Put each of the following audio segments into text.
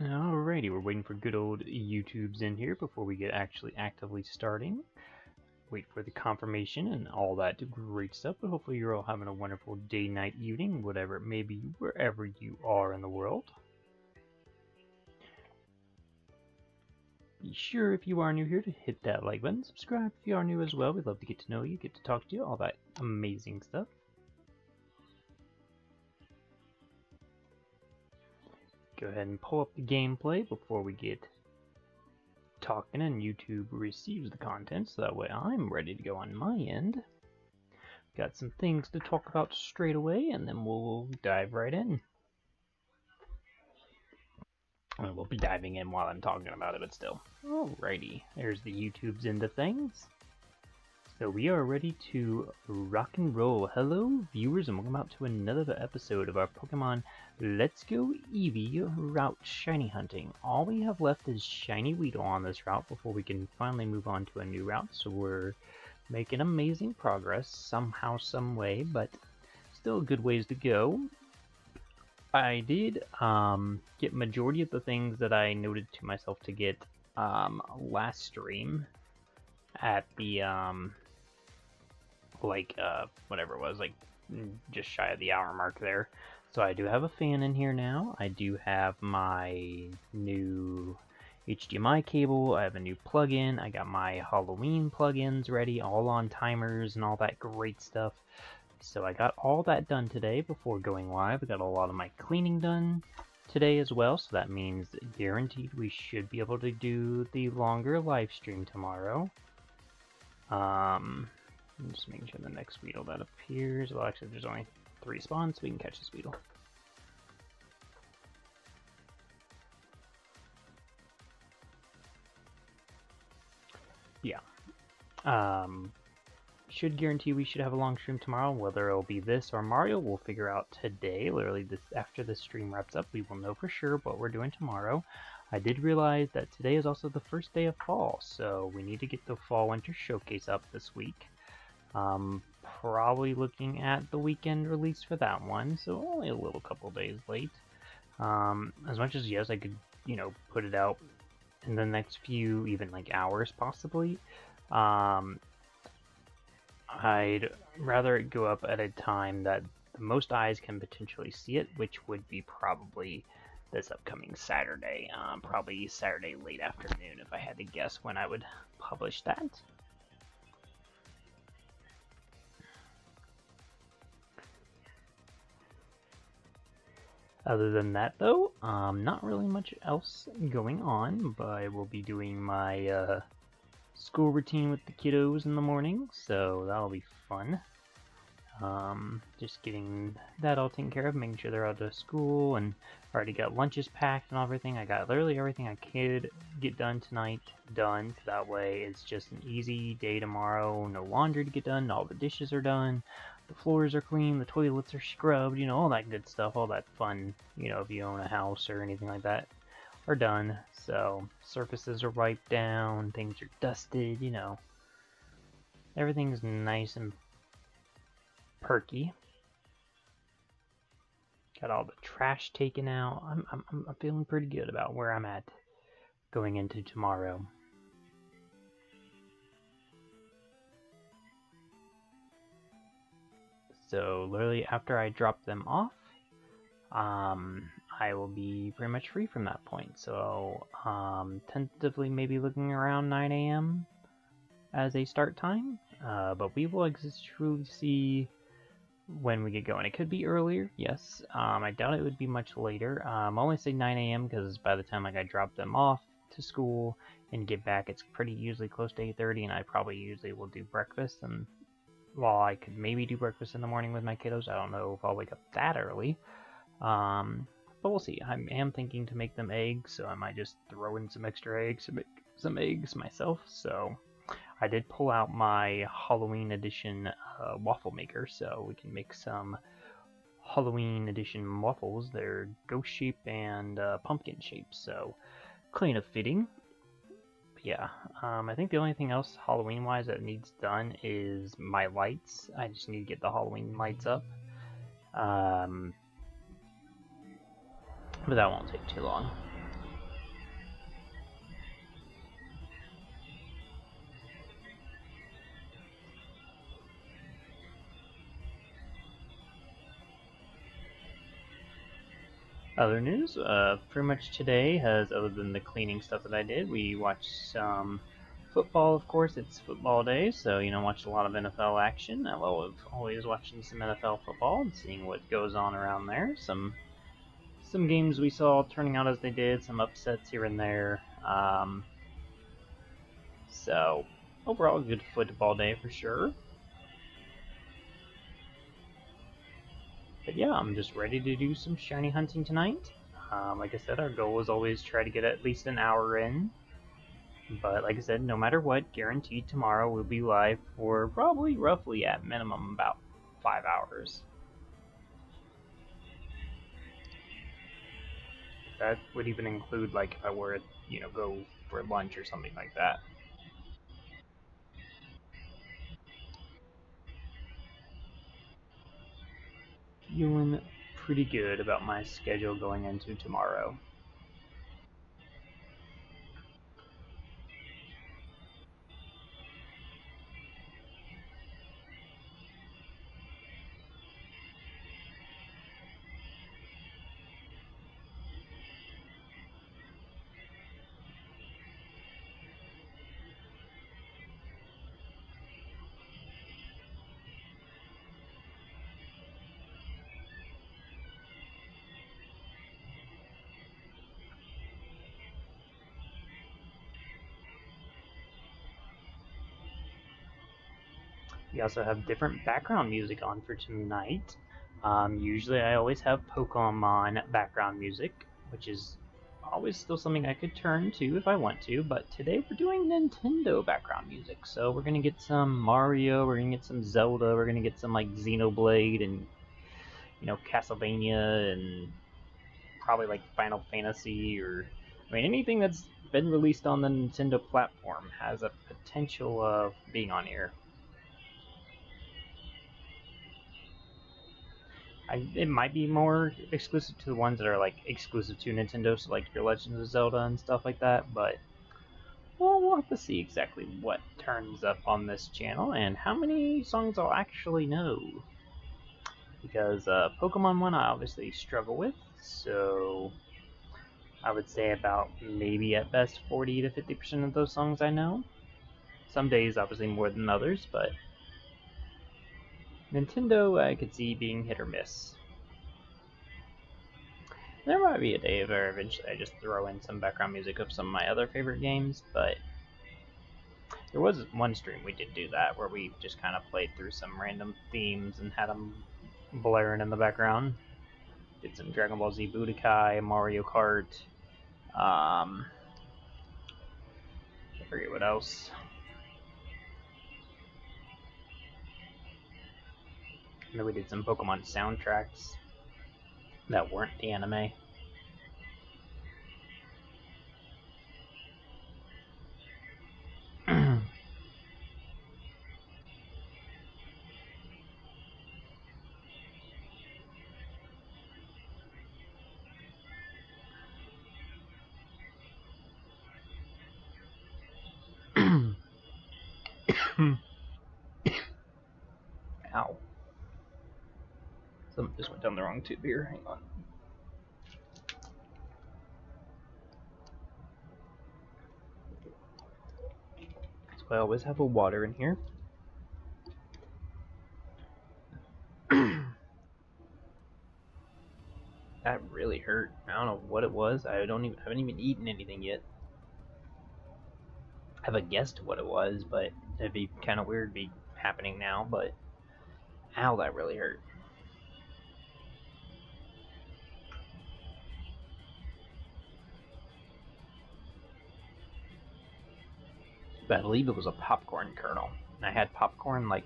Alrighty, we're waiting for good old YouTube's in here before we get actually actively starting. Wait for the confirmation and all that great stuff, but hopefully you're all having a wonderful day, night, evening, whatever it may be, wherever you are in the world. Be sure, if you are new here, to hit that like button, subscribe if you are new as well. We'd love to get to know you, get to talk to you, all that amazing stuff. Go ahead and pull up the gameplay before we get talking and YouTube receives the content, so that way I'm ready to go on my end. Got some things to talk about straight away, and then we'll dive right in. We'll be diving in while I'm talking about it, but still. Alrighty, there's the YouTube's into things. So we are ready to rock and roll. Hello viewers, and welcome out to another episode of our Pokemon Let's Go Eevee route shiny hunting. All we have left is shiny Weedle on this route before we can finally move on to a new route, so we're making amazing progress somehow, some way, but still a good ways to go. I did get majority of the things that I noted to myself to get last stream at the whatever it was, like just shy of the hour mark there. So I do have a fan in here now. I do have my new HDMI cable. I have a new plugin. I got my Halloween plugins ready, all on timers and all that great stuff. So I got all that done today before going live. I got a lot of my cleaning done today as well, so that means guaranteed we should be able to do the longer live stream tomorrow. Just making sure the next Weedle that appears. Well, actually, there's only 3 spawns, so we can catch this Weedle. Yeah. Should guarantee we should have a long stream tomorrow. Whether it'll be this or Mario, we'll figure out today. Literally, after this stream wraps up, we will know for sure what we're doing tomorrow. I did realize that today is also the first day of fall, so we need to get the Fall Winter Showcase up this week. Probably looking at the weekend release for that one, so only a little couple days late. As much as yes, I could, put it out in the next few, even like hours possibly. I'd rather it go up at a time that the most eyes can potentially see it, which would be probably this upcoming Saturday. Probably Saturday late afternoon if I had to guess when I would publish that. Other than that, though, not really much else going on, but I will be doing my school routine with the kiddos in the morning, so that'll be fun. Just getting that all taken care of, making sure they're out of school, and already got lunches packed and everything. I got literally everything I could get done tonight done, so that way it's just an easy day tomorrow. No laundry to get done, all the dishes are done. The floors are clean, the toilets are scrubbed, all that good stuff, all that fun, if you own a house or anything like that, are done. So, surfaces are wiped down, things are dusted, everything's nice and perky. Got all the trash taken out. I'm feeling pretty good about where I'm at going into tomorrow. So literally after I drop them off, I will be pretty much free from that point. So tentatively maybe looking around 9 AM as a start time, but we will truly see when we get going. It could be earlier, yes. I doubt it would be much later. I only say 9 AM because by the time I drop them off to school and get back, it's pretty usually close to 8:30, and I probably usually will do breakfast. And while I could maybe do breakfast in the morning with my kiddos, I don't know if I'll wake up that early. But we'll see. I am thinking to make them eggs, so I might just throw in some extra eggs to make some eggs myself. So I did pull out my Halloween edition waffle maker, so we can make some Halloween edition waffles. They're ghost shape and pumpkin shape, so kind of fitting. But yeah, I think the only thing else Halloween wise that needs done is my lights. I just need to get the Halloween lights up. But that won't take too long. Other news, pretty much today has, other than the cleaning stuff that I did, we watched some football, of course. It's football day, so, watched a lot of NFL action. I love always watching some NFL football and seeing what goes on around there. Some games we saw turning out as they did, some upsets here and there. So, overall, a good football day for sure. But yeah, I'm just ready to do some shiny hunting tonight. Like I said, our goal is always try to get at least an hour in. But like I said, no matter what, guaranteed tomorrow we'll be live for probably roughly at minimum about 5 hours. That would even include like if I were to, go for lunch or something like that. Feeling pretty good about my schedule going into tomorrow. We also have different background music on for tonight. Usually I always have Pokemon background music, which is always still something I could turn to if I want to, but today we're doing Nintendo background music. So we're going to get some Mario, we're going to get some Zelda, we're going to get some like Xenoblade and, Castlevania and probably like Final Fantasy or, anything that's been released on the Nintendo platform has a potential of being on here. It might be more exclusive to the ones that are like exclusive to Nintendo, so like your Legends of Zelda and stuff like that. But we'll have to see exactly what turns up on this channel and how many songs I'll actually know. Because Pokemon one I obviously struggle with, so I would say about maybe at best 40 to 50% of those songs I know. Some days obviously more than others, but Nintendo I could see being hit or miss. There might be a day where eventually I just throw in some background music of some of my other favorite games, but there was one stream we did do that, where we just kind of played through some random themes and had them blaring in the background. Did some Dragon Ball Z Budokai, Mario Kart, I forget what else. And then we did some Pokemon soundtracks that weren't the anime. Ow. Something just went down the wrong tube here. Hang on. So I always have a water in here. That really hurt. I don't know what it was. I haven't even eaten anything yet. I have a guess to what it was, but it'd be kind of weird to be happening now. But ow, that really hurt. But I believe it was a popcorn kernel. And I had popcorn like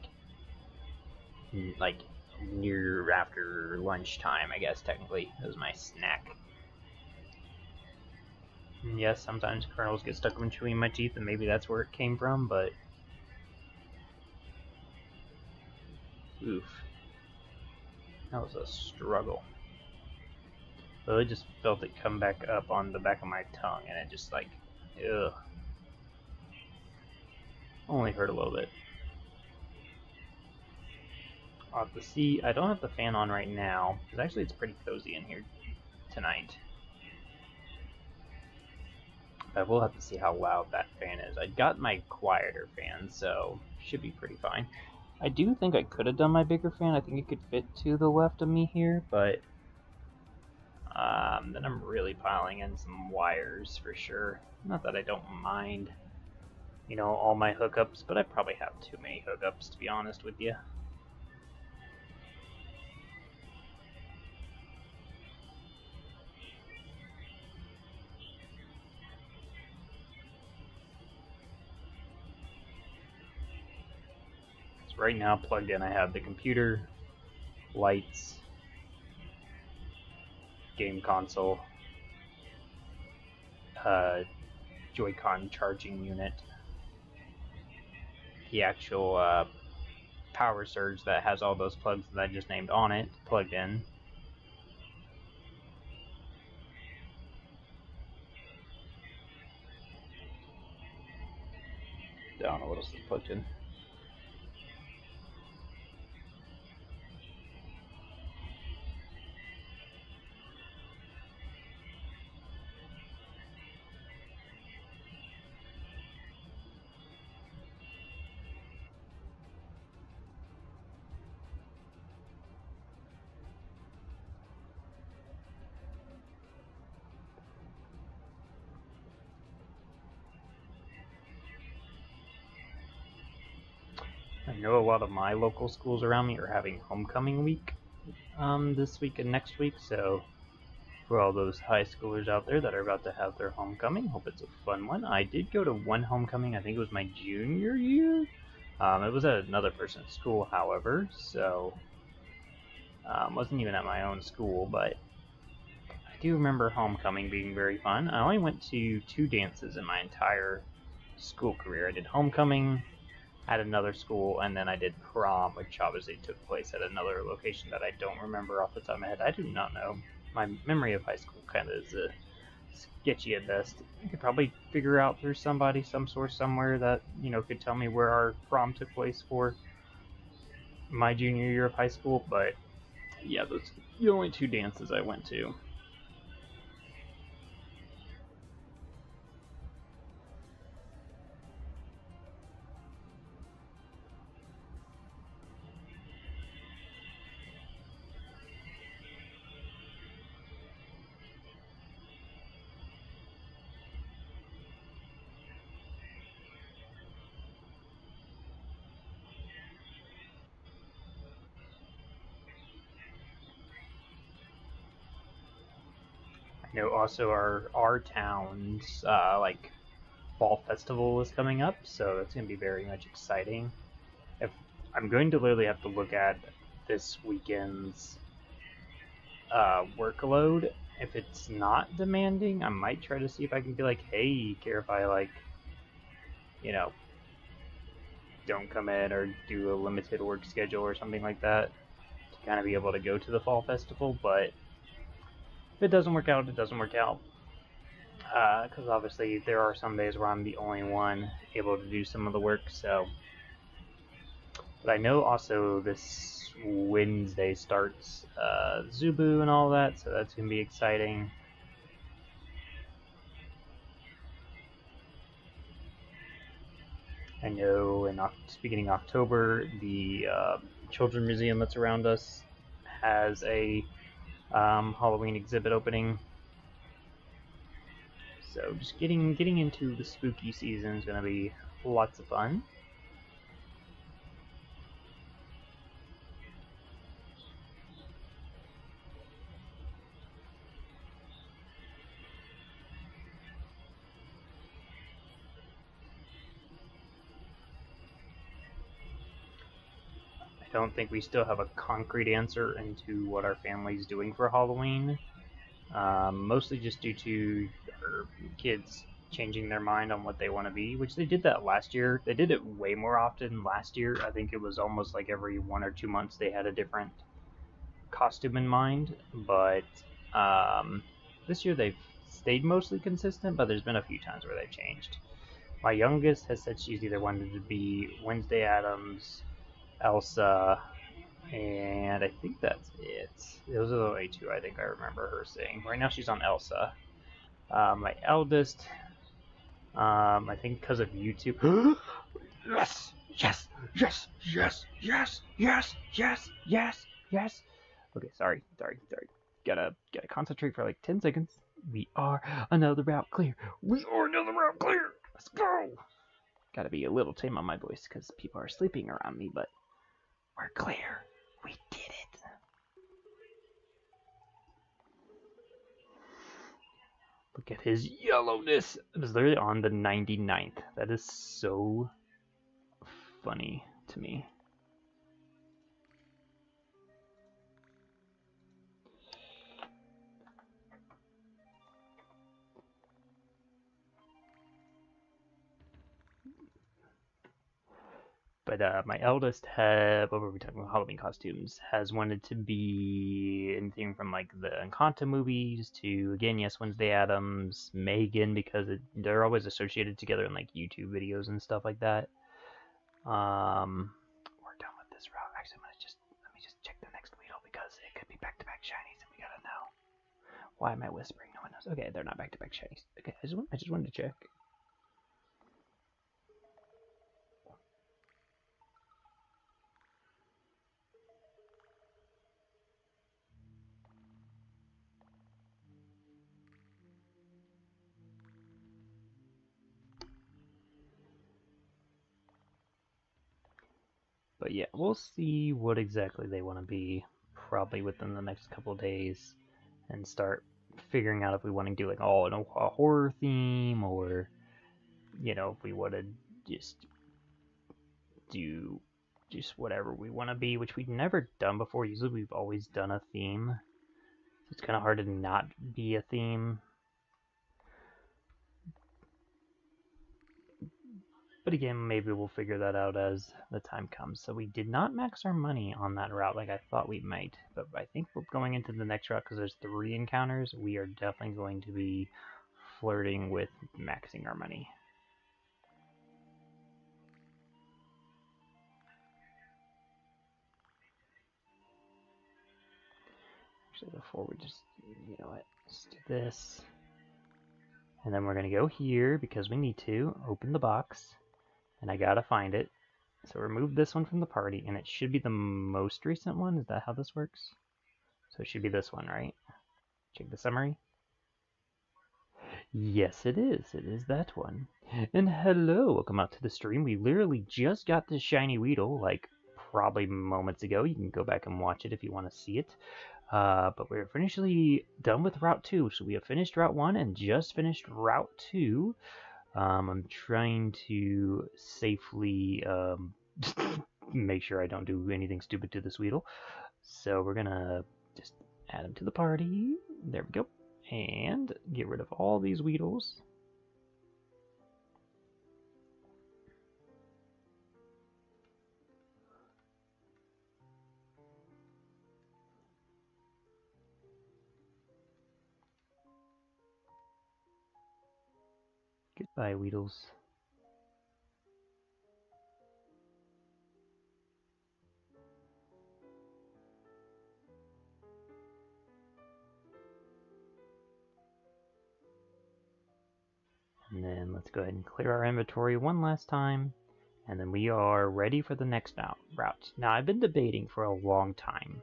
near after lunchtime, I guess technically. It was my snack. And yes, sometimes kernels get stuck in between my teeth, and maybe that's where it came from, but oof. That was a struggle. So I just felt it come back up on the back of my tongue, and it just like, ugh. Only hurt a little bit. I'll have to see. I don't have the fan on right now, because actually it's pretty cozy in here tonight. But we'll have to see how loud that fan is. I got my quieter fan, so should be pretty fine. I do think I could have done my bigger fan. I think it could fit to the left of me here, but then I'm really piling in some wires for sure. Not that I don't mind, you know, all my hookups, but I probably have too many hookups, to be honest with you. So right now, plugged in, I have the computer, lights, game console, Joy-Con charging unit, the actual power surge that has all those plugs that I just named on it plugged in. I don't know what else is plugged in. I know a lot of my local schools around me are having homecoming week this week and next week, so for all those high schoolers out there that are about to have their homecoming, hope it's a fun one. I did go to one homecoming, I think it was my junior year. It was at another person's school, however, so wasn't even at my own school, but I do remember homecoming being very fun. I only went to 2 dances in my entire school career. I did homecoming at another school, and then I did prom, which obviously took place at another location that I don't remember off the top of my head. I do not know. My memory of high school kind of is sketchy at best. I could probably figure out through somebody, some source somewhere that, you know, could tell me where our prom took place for my junior year of high school, but yeah, those are the only 2 dances I went to. I know also our town's like fall festival is coming up, so that's going to be very much exciting. If I'm going to literally have to look at this weekend's workload. If it's not demanding, I might try to see if I can be like, hey, care if I, like, you know, don't come in or do a limited work schedule or something like that to kind of be able to go to the fall festival. But if it doesn't work out, it doesn't work out. Because obviously there are some days where I'm the only one able to do some of the work, so. But I know also this Wednesday starts Zubu and all that, so that's going to be exciting. I know beginning of October, the Children's Museum that's around us has a Halloween exhibit opening. So just getting into the spooky season is going to be lots of fun. I don't think we still have a concrete answer into what our family's doing for Halloween. Mostly just due to our kids changing their mind on what they want to be, which they did that last year. They did it way more often last year. I think it was almost like every 1 or 2 months they had a different costume in mind, but this year they've stayed mostly consistent, but there's been a few times where they've changed. My youngest has said she's either wanted to be Wednesday Addams, Elsa, And I think that's it. Those are the only two I think I remember her saying. Right now she's on Elsa. My eldest, I think because of YouTube. Yes! Yes! Yes! Yes! Yes! Yes! Yes! Yes! Yes! Okay, sorry. Gotta concentrate for like 10 seconds. We are another route clear. We are another route clear! Let's go! Gotta be a little tame on my voice because people are sleeping around me, but we're clear. We did it. Look at his yellowness. It was literally on the 99th. That is so funny to me. But my eldest had, what were we talking about, Halloween costumes, has wanted to be anything from like the Encanto movies to, again, Yes Wednesday Addams, Megan, because they're always associated together in like YouTube videos and stuff like that. We're done with this route. Actually, let me just check the next Weedle because it could be back-to-back shinies and we gotta know. Why am I whispering? No one knows. Okay, they're not back-to-back shinies. Okay, I just wanted to check. But yeah, we'll see what exactly they want to be probably within the next couple of days and start figuring out if we want to do like a horror theme or if we want to just do just whatever we want to be, which we've never done before. Usually we've always done a theme. So it's kind of hard to not be a theme. But again, maybe we'll figure that out as the time comes. So we did not max our money on that route like I thought we might. But I think we're going into the next route because there's 3 encounters. We are definitely going to be flirting with maxing our money. Actually, before we just, let's do this. And then we're going to go here because we need to open the box. And I gotta find it. So remove this one from the party, and it should be the most recent one. Is that how this works? So it should be this one, right? Check the summary. Yes, it is. It is that one. And hello, welcome out to the stream. We literally just got this shiny Weedle, like probably moments ago. You can go back and watch it if you want to see it. But we're officially done with Route 2. So we have finished Route 1 and just finished Route 2. I'm trying to safely make sure I don't do anything stupid to this Weedle. So we're gonna just add him to the party. There we go. And get rid of all these Weedles. Goodbye, Weedles. And then let's go ahead and clear our inventory one last time. And then we are ready for the next route. Now, I've been debating for a long time.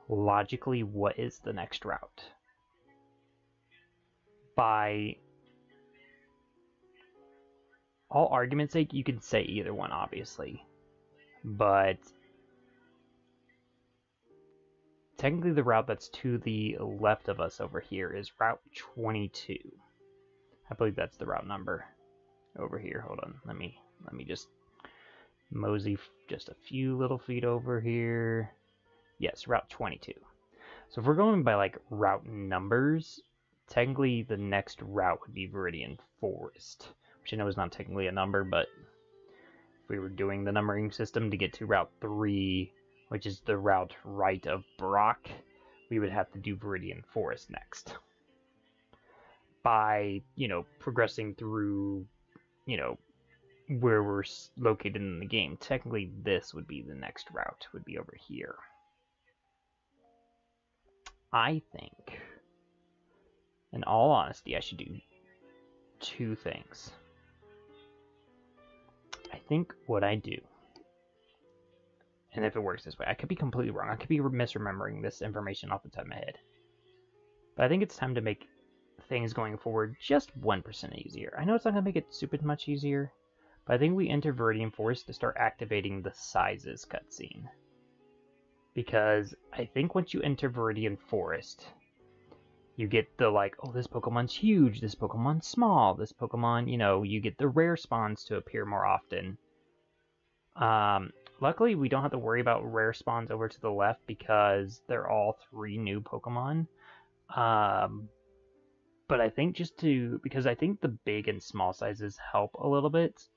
Logically, what is the next route? By all argument's sake, you could say either one, obviously. But technically the route that's to the left of us over here is Route 22. I believe that's the route number over here. Hold on, let me just mosey just a few little feet over here. Yes, Route 22. So if we're going by like route numbers, technically the next route would be Viridian Forest, which I know is not technically a number, but if we were doing the numbering system to get to Route 3, which is the route right of Brock, we would have to do Viridian Forest next. By, progressing through, where we're located in the game. Technically, this would be the next route, would be over here. I think, in all honesty, I should do two things. I think what I do, and if it works this way, I could be completely wrong. I could be misremembering this information off the top of my head. But I think it's time to make things going forward just 1% easier. I know it's not going to make it super much easier, but I think we enter Viridian Forest to start activating the sizes cutscene. Because I think once you enter Viridian Forest, you get the like, oh, this Pokemon's huge, this Pokemon's small, this Pokemon, you know, you get the rare spawns to appear more often. Luckily, we don't have to worry about rare spawns over to the left because they're all 3 new Pokemon. But I think because I think the big and small sizes help a little bit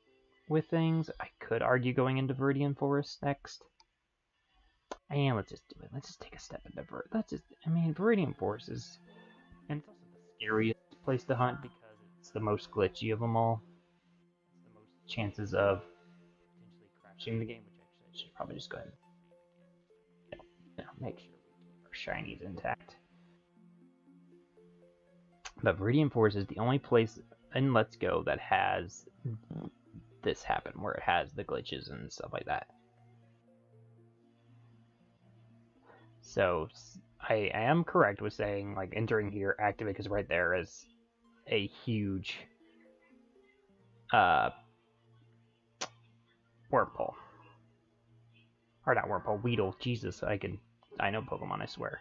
with things. I could argue going into Viridian Forest next. And let's just do it. Let's just take a step into Viridian Forest is, and it's also the scariest place to hunt because it's the most glitchy of them all. It's the most chances of potentially crashing the game, which actually I should probably just go ahead and make sure we keep our shinies intact. But Viridian Forest is the only place in Let's Go that has this happen, where it has the glitches and stuff like that. So I am correct with saying, like, entering here, activate, because right there is a huge wormhole. Or not wormhole, Weedle. Jesus, I know Pokemon, I swear.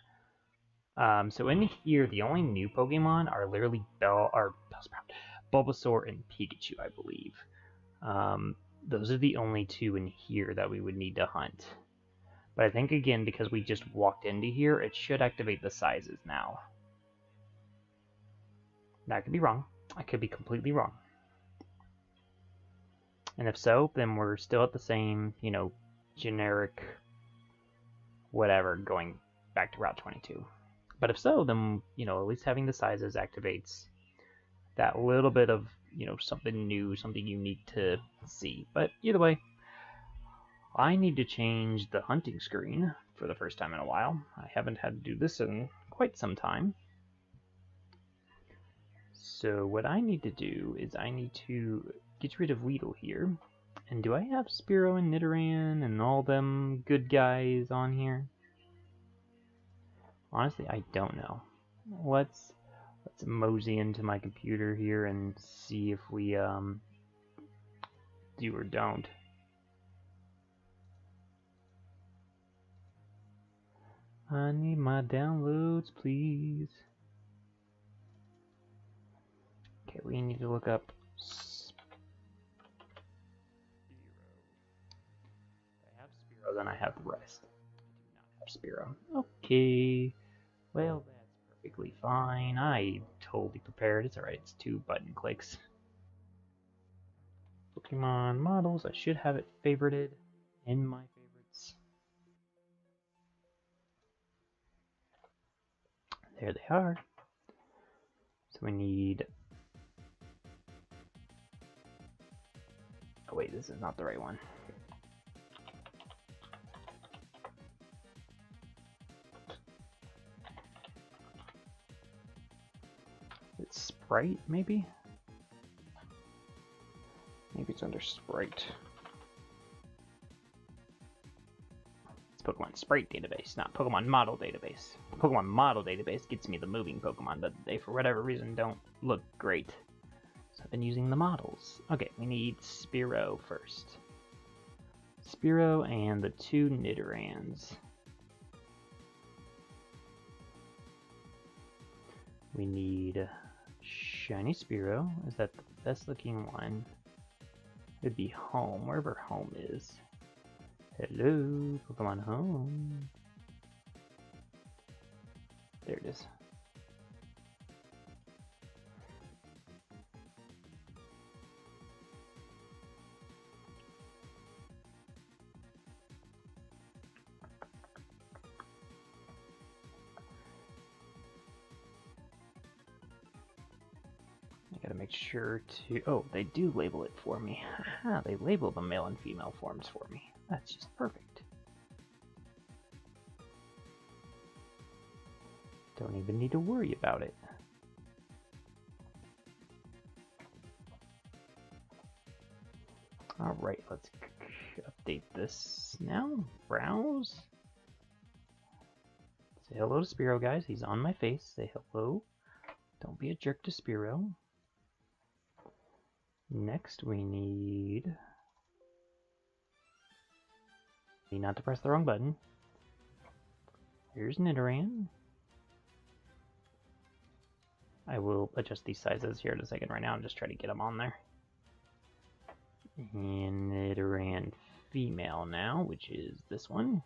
So in here, the only new Pokemon are literally Bulbasaur and Pikachu, I believe. Those are the only 2 in here that we would need to hunt. But I think, again, because we just walked into here, it should activate the sizes now. Now, I could be wrong. I could be completely wrong. And if so, then we're still at the same, you know, generic whatever, going back to Route 22. But if so, then, you know, at least having the sizes activates that little bit of, you know, something new, something unique to see. But either way, I need to change the hunting screen for the first time in a while. I haven't had to do this in quite some time. So what I need to do is I need to get rid of Weedle here. And do I have Spearow and Nidoran and all them good guys on here? Honestly, I don't know. Let's mosey into my computer here and see if we do or don't. I need my downloads, please. Okay, we need to look up Spearow. If I have Spearow, then I have the rest. I do not have Spearow. Okay. Well, that's perfectly fine. I totally prepared. It's alright, it's 2 button clicks. Pokemon models, I should have it favorited in my favorites. There they are. So we need... Oh wait, this is not the right one. It's Sprite, maybe? Maybe it's under Sprite. It's Pokemon Sprite database, not Pokemon Model database. Pokemon Model database gets me the moving Pokemon, but they, for whatever reason, don't look great. So I've been using the models. Okay, we need Spearow first. Spearow and the 2 Nidorans. We need Shiny Spearow. Is that the best looking one? It'd be Home, wherever Home is. Hello, Pokemon Home. There it is. gotta make sure to... Oh, they do label it for me. Haha, they label the male and female forms for me. That's just perfect. Don't even need to worry about it. Alright, let's update this now. Browse. Say hello to Spearow, guys. He's on my face. Say hello. Don't be a jerk to Spearow. Next, we need not to press the wrong button. Here's Nidoran. I will adjust these sizes here in a second. Right now, I'm just trying to get them on there. And Nidoran female now, which is this one.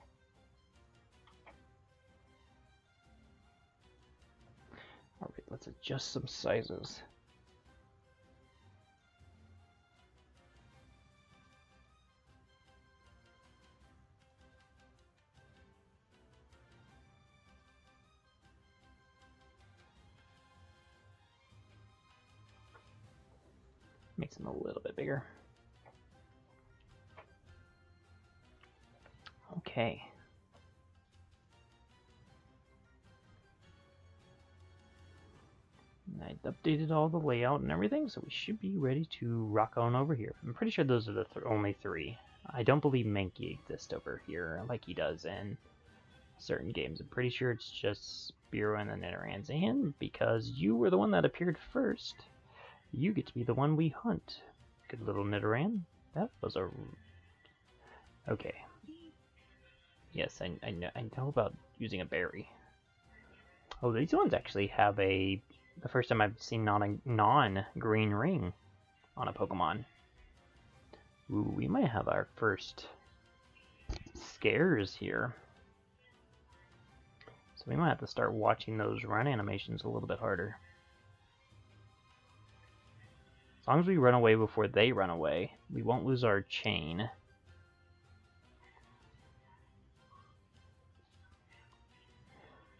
Alright, let's adjust some sizes. Makes them a little bit bigger. Okay. I updated all the layout and everything, so we should be ready to rock on over here. I'm pretty sure those are the only three. I don't believe Mankey exists over here like he does in certain games. I'm pretty sure it's just Spearow and the Nidorans. And because you were the one that appeared first, you get to be the one we hunt. Good little Nidoran. That was a... Okay. Yes, I know about using a berry. Oh, these ones actually have a... The first time I've seen non-green ring on a Pokemon. Ooh, we might have our first scares here. So we might have to start watching those run animations a little bit harder. As long as we run away before they run away, we won't lose our chain.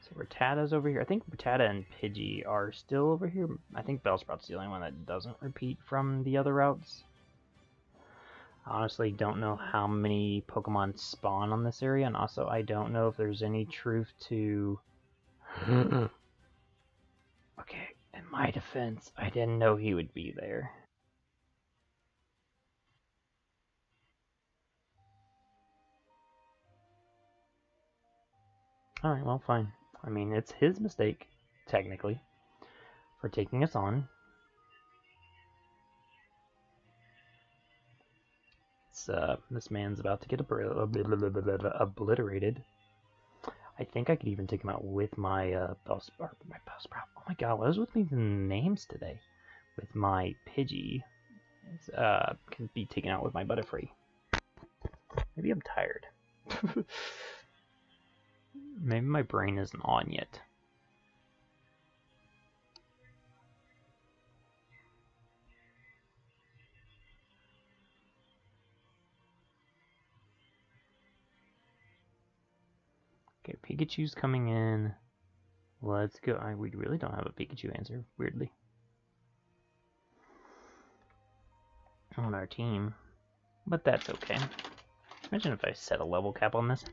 So Rattata's over here. I think Rattata and Pidgey are still over here. I think Bellsprout's the only one that doesn't repeat from the other routes. I honestly don't know how many Pokemon spawn on this area, and also I don't know if there's any truth to... Okay, in my defense, I didn't know he would be there. Alright, well, fine. I mean, it's his mistake, technically, for taking us on. It's, this man's about to get obliterated. I think I could even take him out with my Bellsprout. Oh my god, what is with me the names today? With my Pidgey, can be taken out with my Butterfree. Maybe I'm tired. Maybe my brain isn't on yet. Okay, Pikachu's coming in. Let's go. We really don't have a Pikachu answer, weirdly, on our team. But that's okay. Imagine if I set a level cap on this.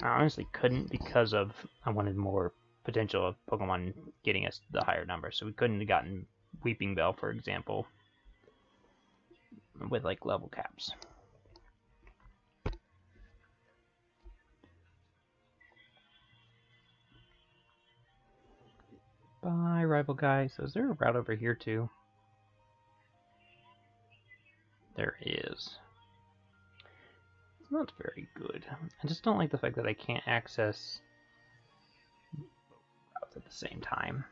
I honestly couldn't because of I wanted more potential of Pokemon getting us the higher number, so we couldn't have gotten Weeping Bell, for example, with like level caps. Bye, rival guy. So is there a route over here too? There is. It's not very good. I just don't like the fact that I can't access routes at the same time.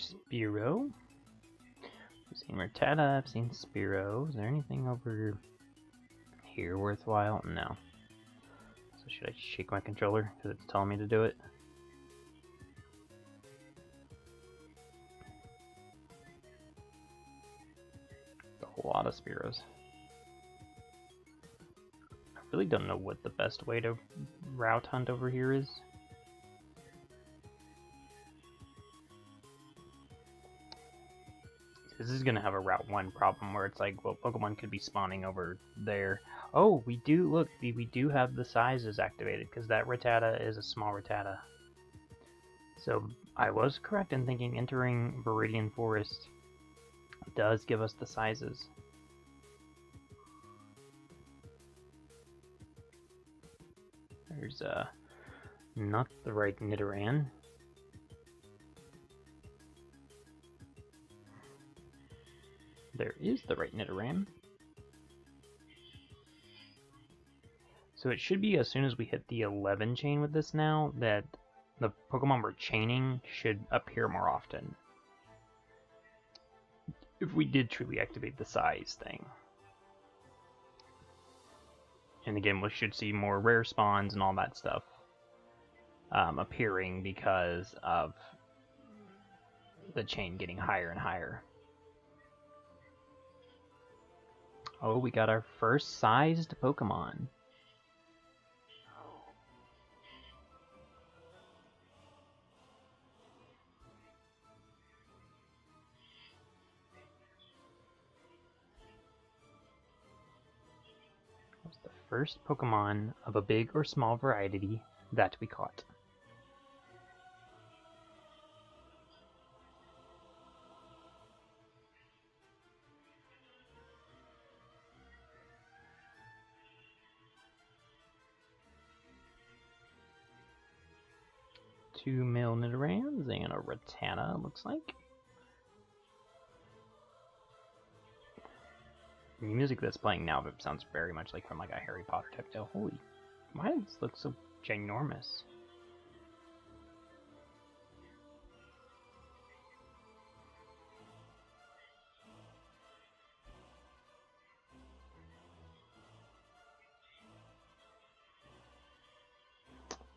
Spearow. I've seen Rattata, I've seen Spearow. Is there anything over here worthwhile? No. So should I shake my controller because it's telling me to do it? A lot of Spearows. I really don't know what the best way to route hunt over here is. This is gonna have a Route 1 problem where it's like, well, Pokemon could be spawning over there. Oh, we do have the sizes activated because that Rattata is a small Rattata. So I was correct in thinking entering Viridian Forest does give us the sizes. There's not the right Nidoran. There is the right Nidoran. So it should be as soon as we hit the 11 chain with this now that the Pokemon we're chaining should appear more often. If we did truly activate the size thing. And again, we should see more rare spawns and all that stuff appearing because of the chain getting higher and higher. Oh, we got our first sized Pokemon. That's the first Pokemon of a big or small variety that we caught. Two male Nidorans and a Rattata, looks like. The music that's playing now sounds very much like from like a Harry Potter type tale. Holy, why does this look so ginormous?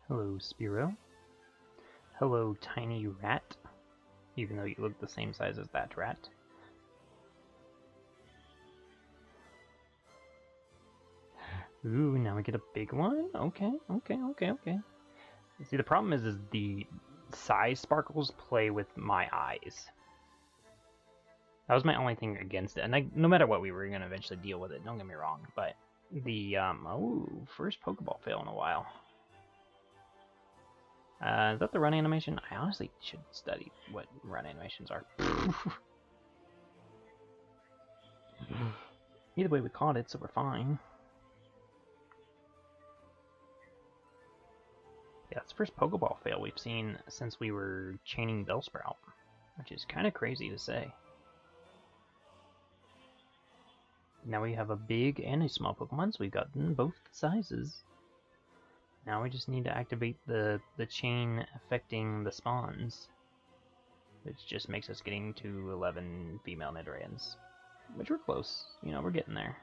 Hello, Spearow. Hello, tiny rat. Even though you look the same size as that rat. Ooh, now we get a big one? Okay. See, the problem is the size sparkles play with my eyes. That was my only thing against it. And no matter what, we were going to eventually deal with it, don't get me wrong. But the, first Pokeball fail in a while. Is that the run animation? I honestly should study what run animations are. Either way, we caught it, so we're fine. Yeah, it's the first Pokeball fail we've seen since we were chaining Bellsprout, which is kind of crazy to say. Now we have a big and a small Pokemon, so we've gotten both sizes. Now we just need to activate the chain affecting the spawns, which just makes us getting to 11 female Nidorans, which we're close. You know, we're getting there.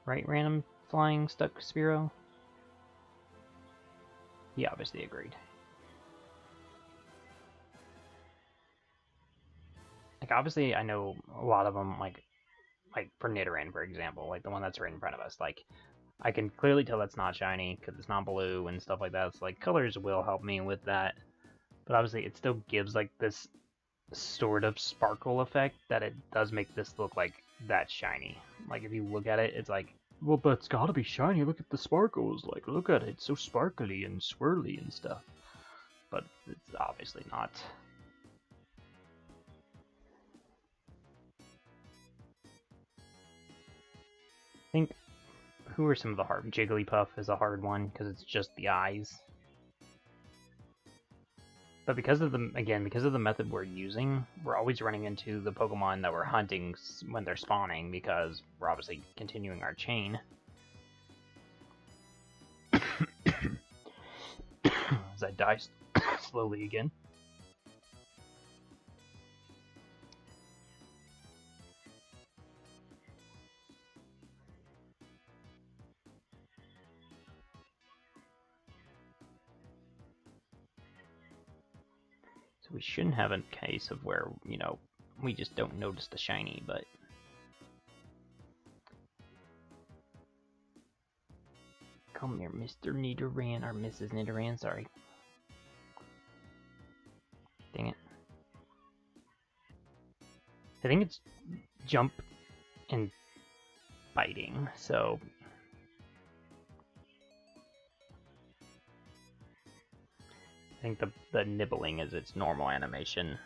Right, random flying stuck Spearow? He obviously agreed. Like, obviously, I know a lot of them, like for Nidoran, for example, like the one that's right in front of us, like, I can clearly tell that's not shiny because it's not blue and stuff like that. It's like colors will help me with that, but obviously it still gives like this sort of sparkle effect that it does make this look like that's shiny. Like if you look at it, it's like, well, but it's gotta be shiny. Look at the sparkles. Like look at it, it's so sparkly and swirly and stuff. But it's obviously not. I think. Who are some of the hard? Jigglypuff is a hard one because it's just the eyes. But because of the method we're using, we're always running into the Pokemon that we're hunting when they're spawning because we're obviously continuing our chain. As I die slowly again. We shouldn't have a case of where, you know, we just don't notice the shiny, but... Come here, Mr. Nidoran, or Mrs. Nidoran, sorry. Dang it. I think it's jump and biting, so... I think the nibbling is its normal animation.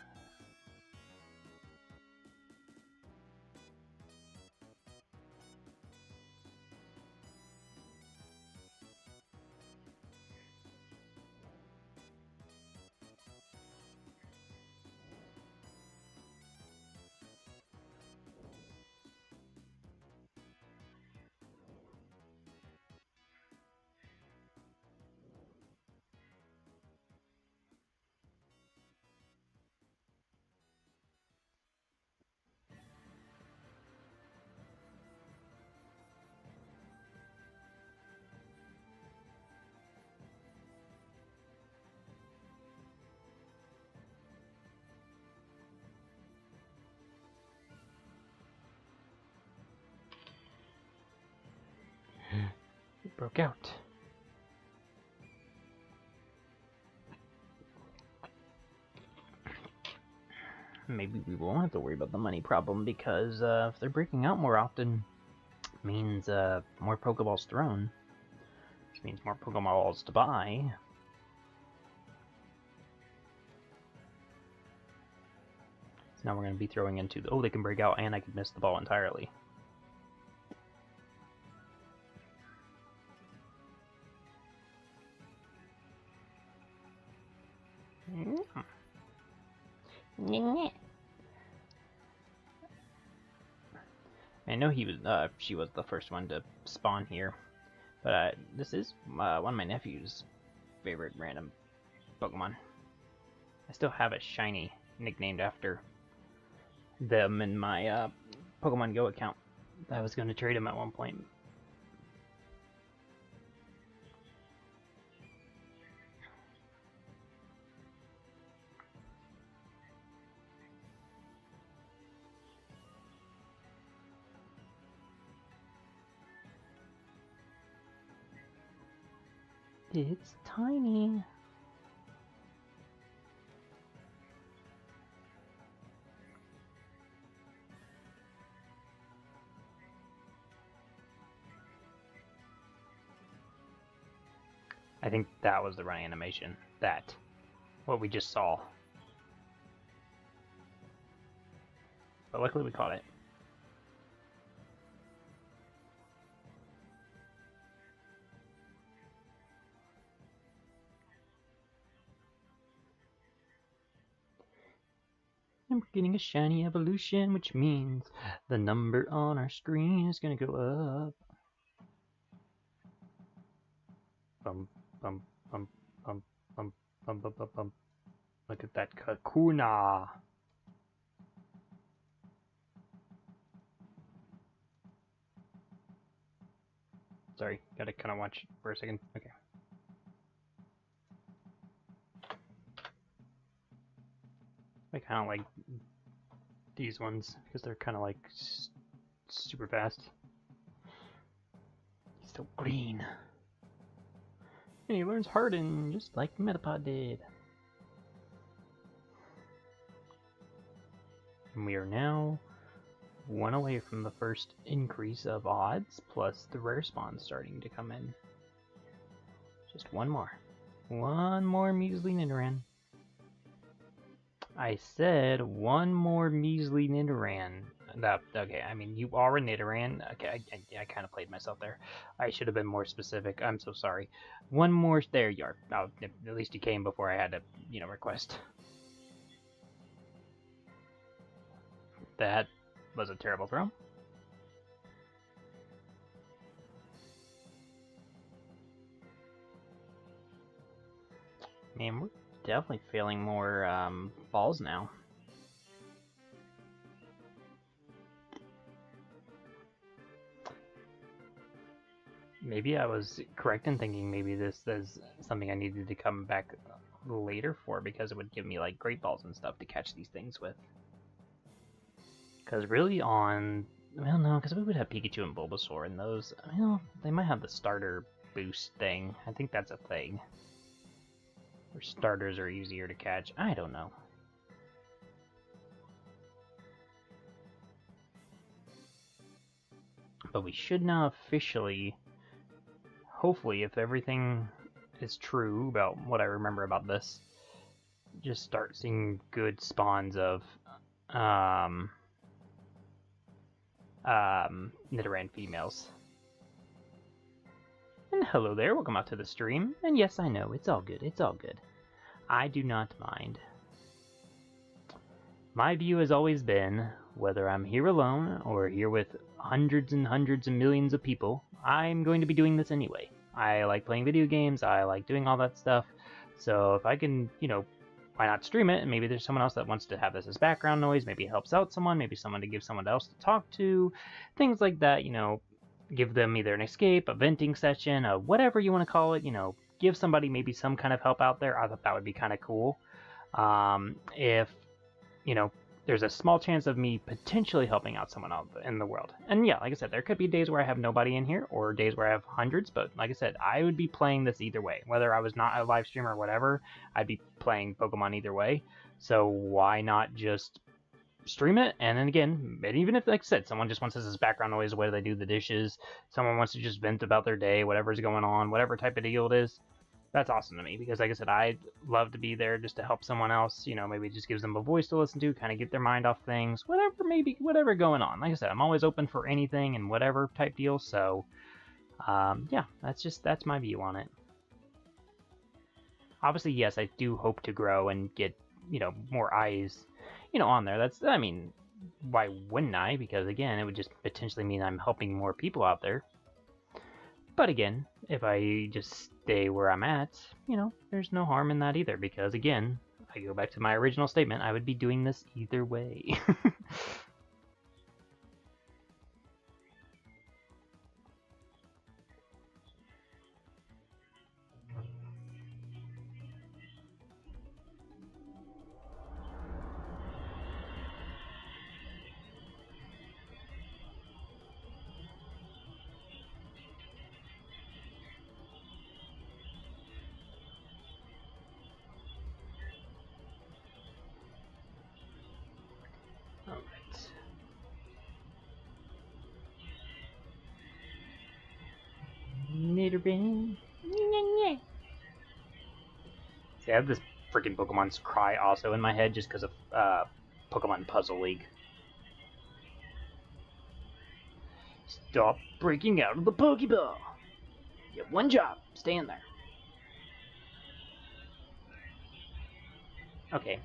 It broke out. Maybe we won't have to worry about the money problem because if they're breaking out more often, it means more Pokeballs thrown, which means more Pokeballs to buy. So now we're going to be throwing into, oh, they can break out and I could miss the ball entirely. I know he was. She was the first one to spawn here, but this is one of my nephew's favorite random Pokemon. I still have a shiny nicknamed after them in my Pokemon Go account. I was going to trade him at one point. It's tiny. I think that was the running animation. That. What we just saw. But luckily we caught it. And we're getting a shiny evolution, which means the number on our screen is gonna go up. Bum, bum, bum, bum, bum, bum, bum, bum, bum. Look at that Kakuna. Sorry, gotta kind of watch for a second. Okay. I kind of like these ones because they're kind of like super fast. He's so green. And he learns Harden just like Metapod did. And we are now one away from the first increase of odds, plus the rare spawns starting to come in. Just one more. One more measly Nidoran. I said one more measly Nidoran. Okay, I mean, you are a Nidoran. Okay, I kind of played myself there. I should have been more specific. I'm so sorry. One more. There you are. Oh, at least you came before I had to, you know, request. That was a terrible throw. Man, we're definitely feeling more balls now. maybe I was correct in thinking maybe this is something I needed to come back later for, because it would give me like great balls and stuff to catch these things with. Because really well, no, because we would have Pikachu and Bulbasaur, and those, well, they might have the starter boost thing. I think that's a thing. Or starters are easier to catch. I don't know. But we should now officially, hopefully, if everything is true about what I remember about this, just start seeing good spawns of Nidoran females. And hello there, welcome out to the stream. And yes, I know, it's all good, it's all good. I do not mind. My view has always been, whether I'm here alone or here with hundreds and hundreds and millions of people, I'm going to be doing this anyway. I like playing video games, I like doing all that stuff, so if I can, you know, why not stream it? And maybe there's someone else that wants to have this as background noise, maybe it helps out someone, maybe someone to give someone else to talk to, things like that, you know, give them either an escape, a venting session, whatever you want to call it, you know, give somebody maybe some kind of help out there. I thought that would be kind of cool. If, you know, there's a small chance of me potentially helping out someone out in the world. And yeah, like I said, there could be days where I have nobody in here, or days where I have hundreds, but like I said, I would be playing this either way. Whether I was not a live streamer or whatever, I'd be playing Pokemon either way. So why not just stream it? And then again, even if, like I said, someone just wants this as background noise, the way they do the dishes, someone wants to just vent about their day, whatever's going on, whatever type of deal it is, that's awesome to me, because like I said, I'd love to be there just to help someone else, you know, maybe just gives them a voice to listen to, kind of get their mind off things, whatever going on. Like I said, I'm always open for anything and whatever type deal, so yeah, that's my view on it. Obviously, yes, I do hope to grow and get, you know, more eyes, you know, on there. That's, I mean, why wouldn't I? Because again, it would just potentially mean I'm helping more people out there. But again, if I just stay where I'm at, you know, there's no harm in that either, because again, I go back to my original statement, I would be doing this either way. Nidoran. See, I have this freaking Pokemon's Cry also in my head just because of Pokemon Puzzle League. Stop breaking out of the Pokeball! You have one job, stay in there. Okay.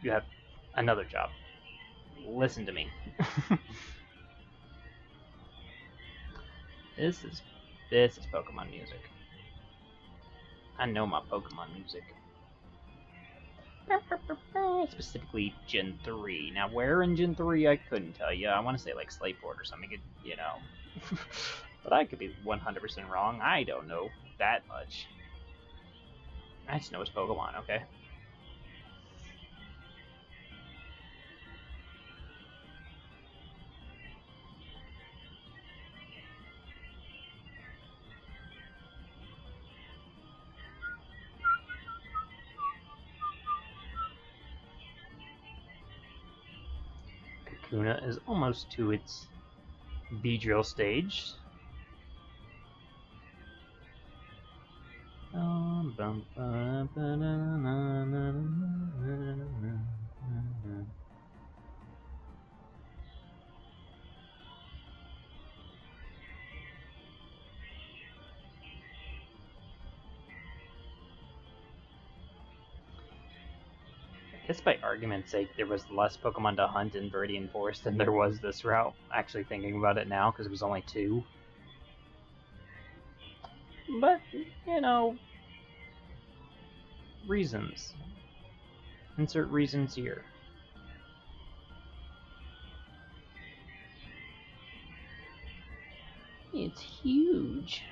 You have another job. Listen to me. This is Pokemon music. I know my Pokemon music. Specifically Gen 3. Now where in Gen 3 I couldn't tell you. I want to say like Slateport or something, you know. But I could be 100% wrong. I don't know that much. I just know it's Pokemon, okay? Kakuna is almost to its Beedrill stage. I guess by argument's sake, there was less Pokemon to hunt in Viridian Forest than there was this route. Actually thinking about it now, because it was only 2. But, you know, reasons. Insert reasons here. It's huge.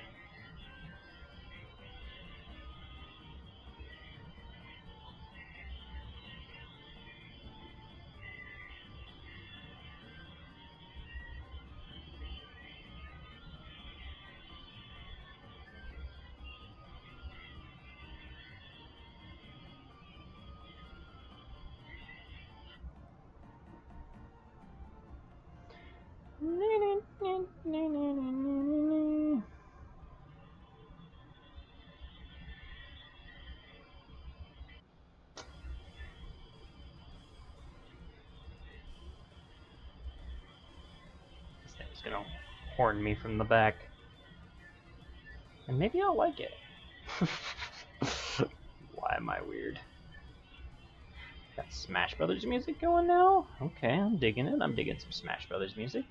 This thing's gonna horn me from the back. And maybe I'll like it. Why am I weird? Got Smash Brothers music going now? Okay, I'm digging it. I'm digging some Smash Brothers music.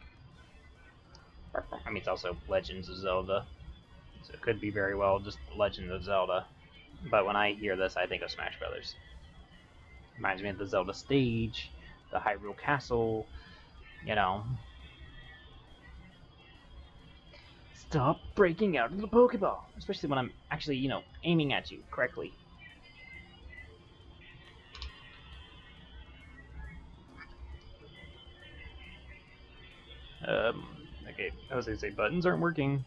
I mean, it's also Legends of Zelda, so it could be very well just Legend of Zelda. But when I hear this, I think of Smash Brothers. Reminds me of the Zelda stage, the Hyrule Castle, you know. Stop breaking out of the Pokeball! Especially when I'm actually, you know, aiming at you correctly. Okay, I was gonna say buttons aren't working.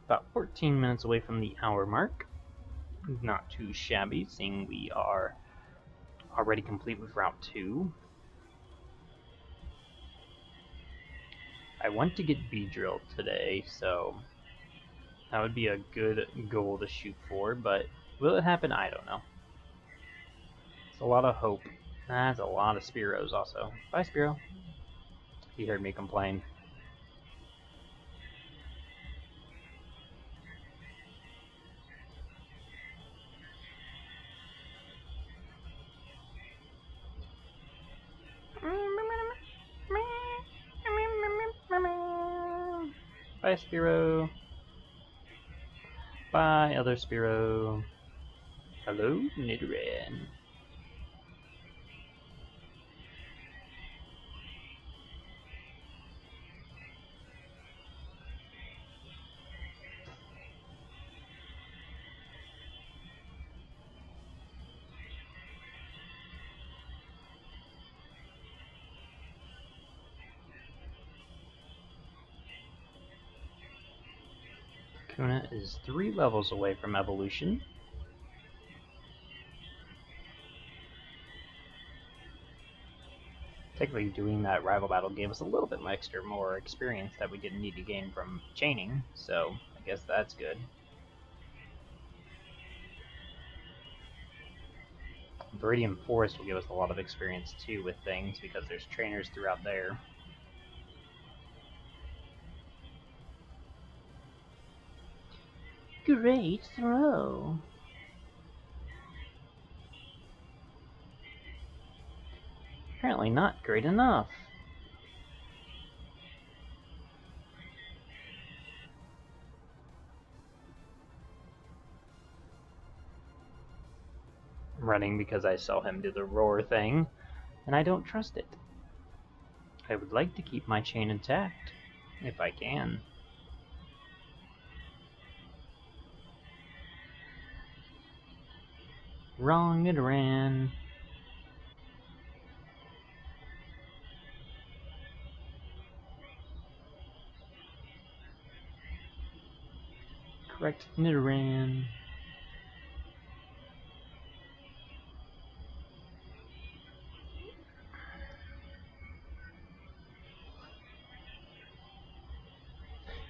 About 14 minutes away from the hour mark. Not too shabby, seeing we are already complete with Route 2. I want to get Beedrill today, so that would be a good goal to shoot for, but will it happen? I don't know. It's a lot of hope. That's a lot of Spearows also. Bye, Spearow. He heard me complain. Bye, Spearow. Bye, other Spearow. Hello, Nidoran. Kuna is 3 levels away from evolution. Technically, doing that rival battle gave us a little bit more experience that we didn't need to gain from chaining, so I guess that's good. Viridian Forest will give us a lot of experience too with things because there's trainers throughout there. Great throw. Apparently not great enough. I'm running because I saw him do the roar thing, and I don't trust it. I would like to keep my chain intact, if I can. Wrong, it ran. Correct, Nidoran.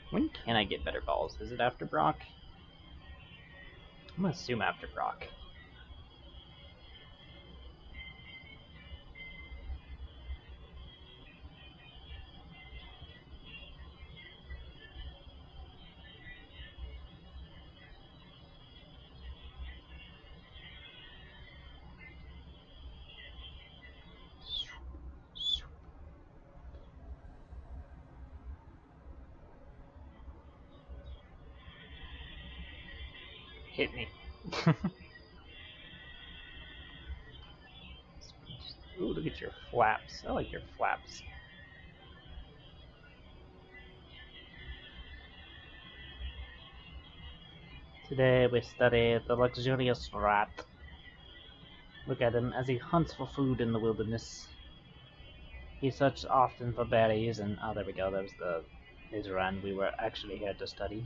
When can I get better balls? Is it after Brock? I'm gonna assume after Brock. Hit me. Ooh, look at your flaps. I like your flaps. Today we study the luxurious rat. Look at him as he hunts for food in the wilderness. He searches often for berries and... oh, there we go, that was the Nidoran we were actually here to study.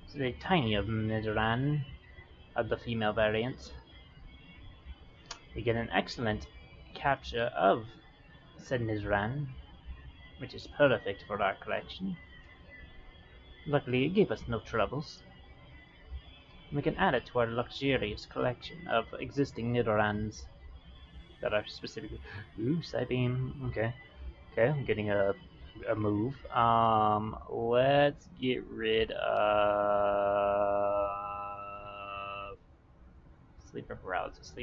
This is a tiny of Nidoran of the female variant. We get an excellent capture of said Nidoran, which is perfect for our collection. Luckily, it gave us no troubles. We can add it to our luxurious collection of existing Nidorans that are specifically... ooh, Psybeam, okay. Okay, I'm getting a move. Let's get rid of... sleeper paralysis.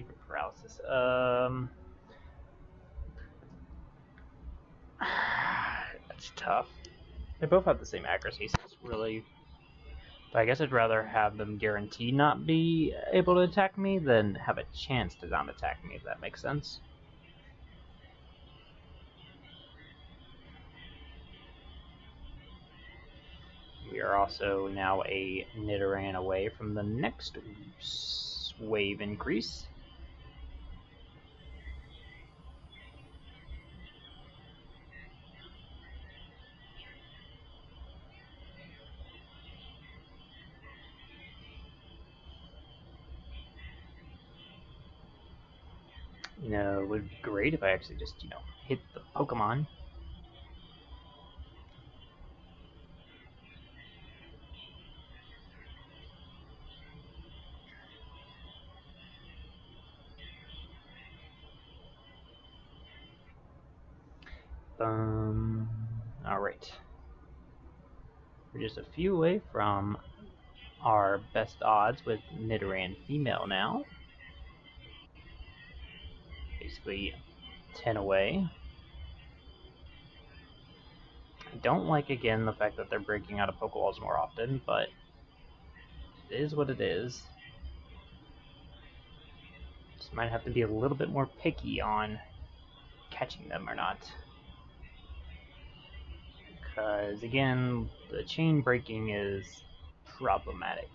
That's tough. They both have the same accuracy, so it's really... but I guess I'd rather have them guarantee not be able to attack me than have a chance to not attack me, if that makes sense. We are also now a Nidoran away from the next wave increase. You know, it would be great if I actually just, hit the Pokemon. Alright. We're just a few away from our best odds with Nidoran female now. Basically 10 away. I don't like, again, the fact that they're breaking out of Pokeballs more often, but it is what it is. Just might have to be a little bit more picky on catching them or not. Because, again, the chain breaking is problematic.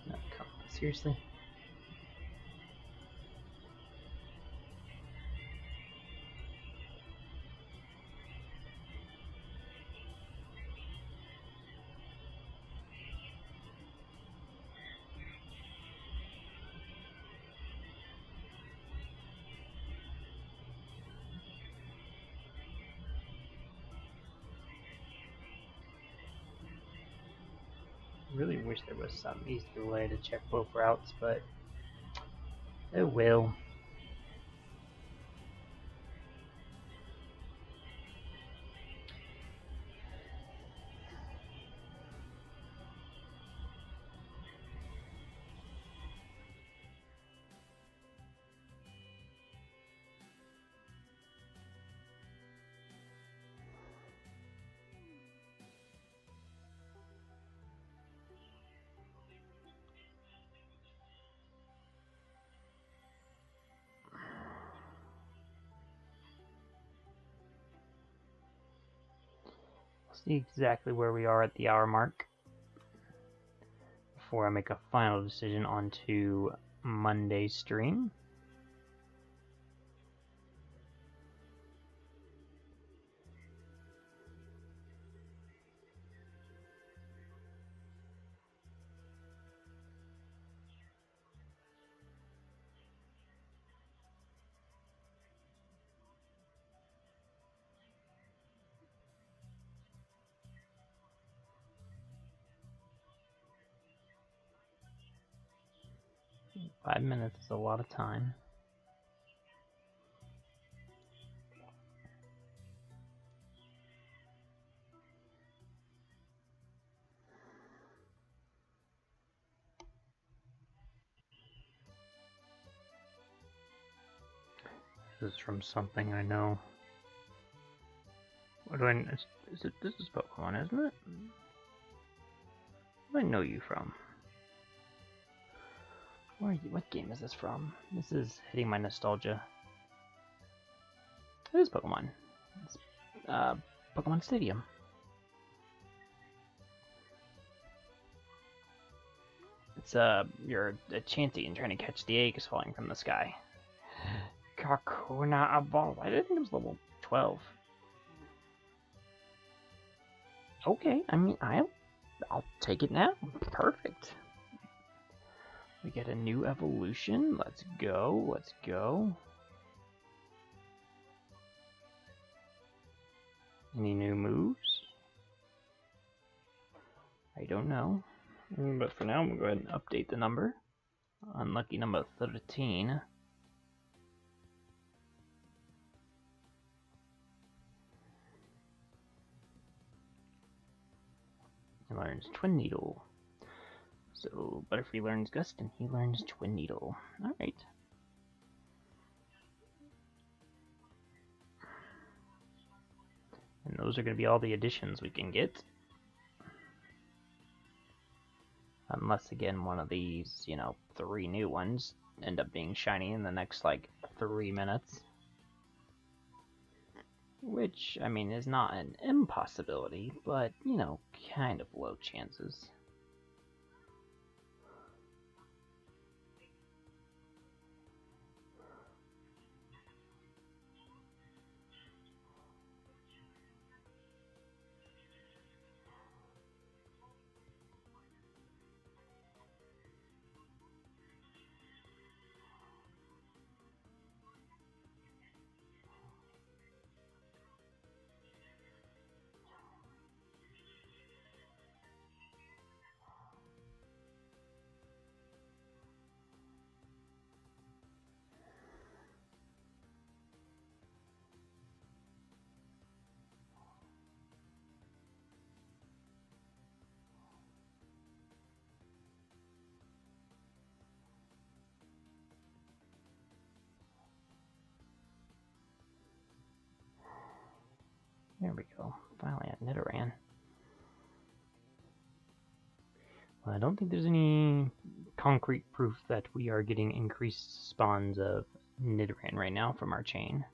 No, come on, seriously? Really wish there was some easier way to check both routes, but it will. See exactly where we are at the hour mark before I make a final decision onto Monday's stream. 5 minutes is a lot of time. This is from something I know. What do I... This is Pokemon, isn't it? Where do I know you from? Where are you? What game is this from? This is hitting my nostalgia. It is Pokemon. It's Pokemon Stadium. It's you're a Chansey and trying to catch the eggs falling from the sky. Kakuna Evolve. I didn't think it was level 12. Okay, I mean I'll take it now. Perfect. We get a new evolution. Let's go. Let's go. Any new moves? I don't know. But for now, I'm going to go ahead and update the number. Unlucky number 13. He learns Twin Needle. So Butterfree learns Gust and he learns Twin Needle. Alright. And those are going to be all the additions we can get. Unless, again, one of these, 3 new ones end up being shiny in the next, 3 minutes. Which, I mean, is not an impossibility, but, kind of low chances. There we go. Finally at Nidoran. Well, I don't think there's any concrete proof that we are getting increased spawns of Nidoran right now from our chain.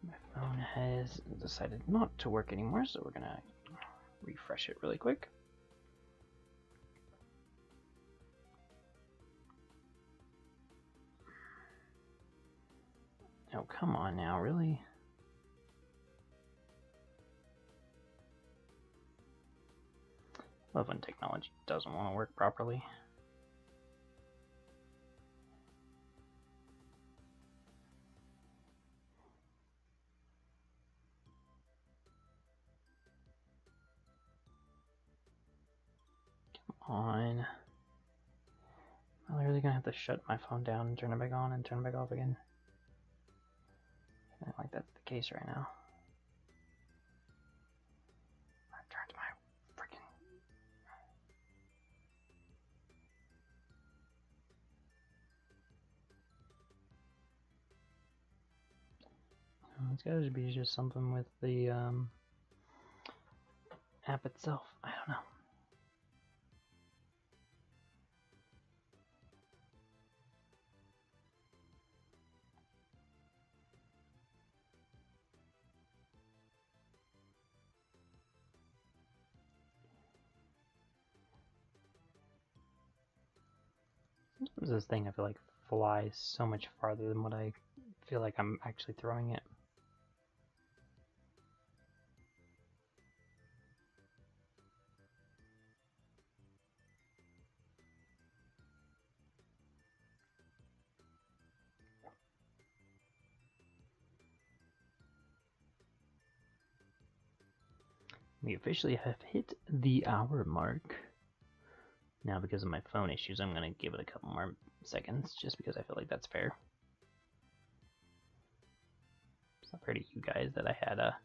My phone has decided not to work anymore, so we're gonna refresh it really quick. Oh, come on now, really? Love when technology doesn't want to work properly. Come on. Am I really gonna have to shut my phone down and turn it back on and turn it back off again? I feel like that's the case right now. I turned my freaking... It's gotta be just something with the app itself. I don't know. Sometimes this thing I feel like flies so much farther than what I feel like I'm actually throwing it. We officially have hit the hour mark. Now, because of my phone issues, I'm going to give it a couple more seconds, just because I feel like that's fair. It's not fair to you guys that I had a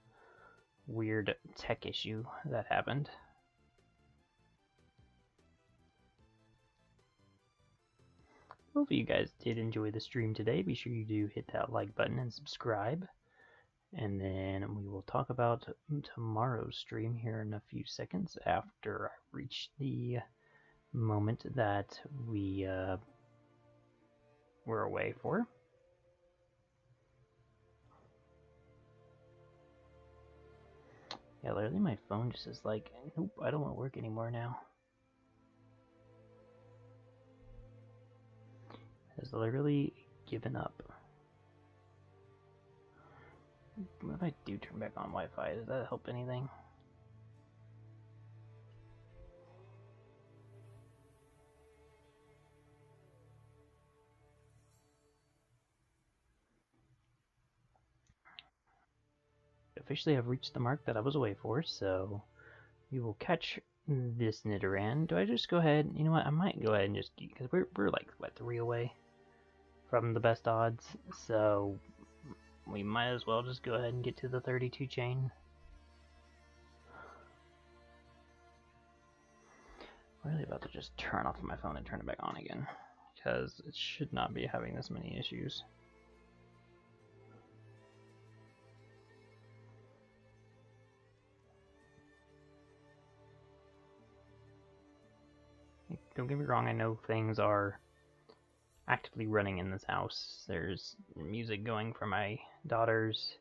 weird tech issue that happened. Hopefully you guys did enjoy the stream today. Be sure you do hit that like button and subscribe. And then we will talk about tomorrow's stream here in a few seconds after I reach the moment that we were away for. Yeah, literally my phone just is like, nope, I don't want to work anymore now. Has literally given up. What if I do turn back on Wi-Fi? Does that help anything? Officially have reached the mark that I was away for, so we will catch this Nidoran. Do I just go ahead? You know what? I might go ahead and just, because we're like, what, 3 away from the best odds, so we might as well just go ahead and get to the 32 chain. I'm really about to just turn off my phone and turn it back on again, because it should not be having this many issues. Don't get me wrong, I know things are actively running in this house. There's music going for my daughters,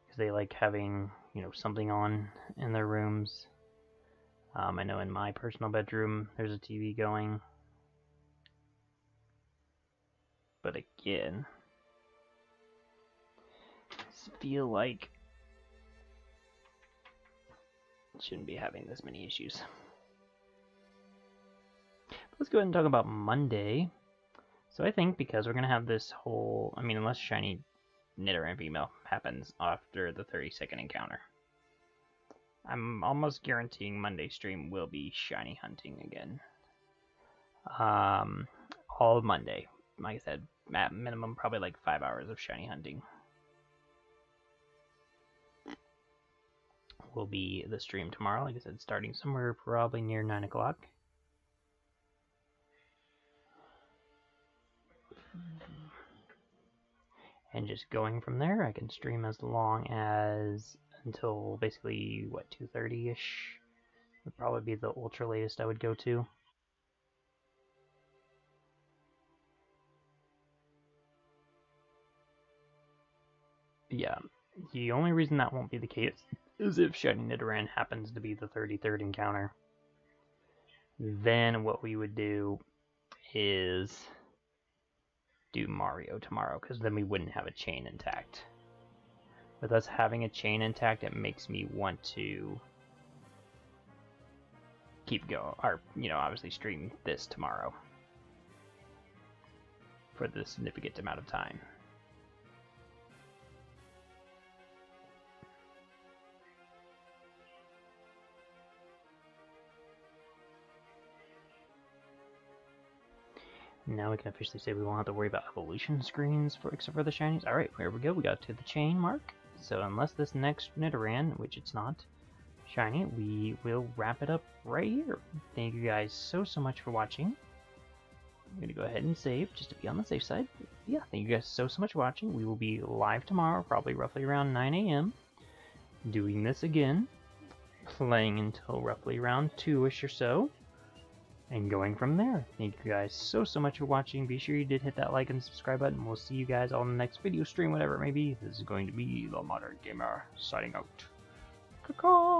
because they like having, you know, something on in their rooms. I know in my personal bedroom there's a TV going. But again, I just feel like it shouldn't be having this many issues. Let's go ahead and talk about Monday. So I think because we're going to have this whole, I mean, unless shiny Nidoran female happens after the 30-second encounter, I'm almost guaranteeing Monday's stream will be shiny hunting again. All Monday. Like I said, at minimum probably like 5 hours of shiny hunting will be the stream tomorrow. Like I said, starting somewhere probably near 9 o'clock. And just going from there, I can stream as long as until basically, what, 2:30-ish would probably be the ultra latest I would go to. Yeah, the only reason that won't be the case is if shiny Nidoran happens to be the 33rd encounter. Then what we would do is do Mario tomorrow, because then we wouldn't have a chain intact. With us having a chain intact, it makes me want to keep going, or, you know, obviously stream this tomorrow for the significant amount of time. Now we can officially say we won't have to worry about evolution screens except for the shinies. Alright, here we go. We got to the chain mark. So unless this next Nidoran, which it's not, shiny, we will wrap it up right here. Thank you guys so much for watching. I'm going to go ahead and save just to be on the safe side. Yeah, thank you guys so much for watching. We will be live tomorrow, probably roughly around 9 a.m. doing this again, playing until roughly around 2-ish or so. And going from there. Thank you guys so much for watching. Be sure you did hit that like and subscribe button. We'll see you guys on the next video stream, whatever it may be. This is going to be the Modern Gamer signing out. Caw-caw!